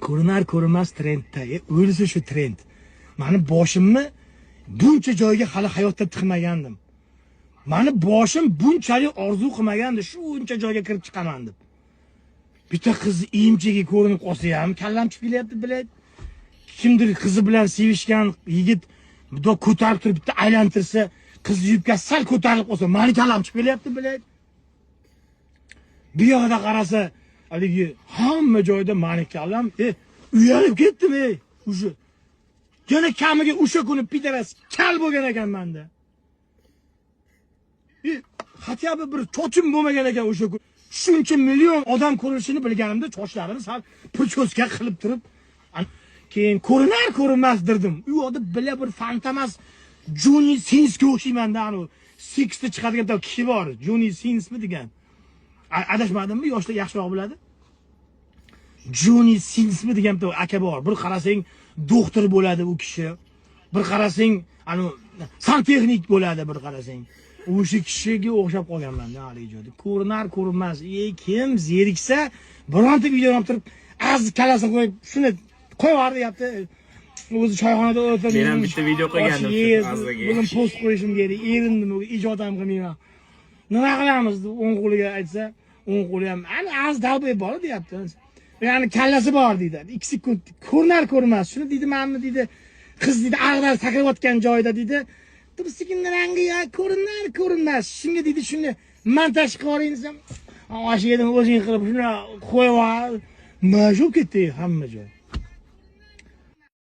ko'rinar ko'rinmas trendda, o'lsa shu trend. Mani boshimni buncha joyga hali hayotda tiqmagandim. Mani boshim bunchalik orzu qilmagandi, shuncha joyga kirib chiqaman deb. Bitta qiz emchiga ko'rinib qolsa ham kallam chiqib kelyapti, bilay. Kimdir qizi bilan sevishgan yigit bitta ko'tarib turib bitta aylantirsa, qiz yubkasi sal ko'tarilib qolsa, mani kallam chiqib kelyapti, bilay. Bu yoqda qarasa, haligi hamma joyda mani kallam, uyalib ketdim, o'sha. Yana kamiga o'sha kuni pidaras kal bo'lgan ekan menda. Hatto bir chochim bo'lmagan ekan o'sha kun. Shuncha million odam ko'rishini bilganimda sochlarini sal prichoska qilib turib, keyin ko'rinar ko'rinmas dirdim. U yoqda bila bir fantamas Johnny Sinsga o'xshaymanda, anu 6 ta chiqadigan bitta kishi bor. Johnny Sinsmi degan. Adashmadimmi? Yoshlar yaxshiroq biladi. Johnny Sinsmi degan bitta aka bor. Bir qarasang doktor bo'ladi u kishi. Bir qarasang anu santexnik bo'ladi, bir qarasang. O'sha kishiga o'xshab qolganman-da hali joyda. Ko'rinar ko'rinmas. Kim zeriksa, bironta videoni olib turib, az kalasini qo'yib, shuni qo'yib deyapti. O'zi choyxonada o'tirib. Men ham bitta video qo'ygandim. Bugun post qo'yishim kerak. Erindim, ijod ham qilmayman. Nima qilamiz? O'ng qo'liga aytsa, o'ng qo'li ham ana az dalbay bor deyapti. Ya'ni kallasi bor deydi. 2 sekund ko'rinar ko'rinmas. Shuni deydi, menni deydi, qiz deydi, ag'dar sakrayotgan joyda deydi. Tursikinning rangi ya ko'rinar ko'rinmas. Shunga deydi, shuni montaj qilib oling desam, "Oshiga dedim, o'zing qilib shuni qo'yib ol." Majbur ketdi hamma joy.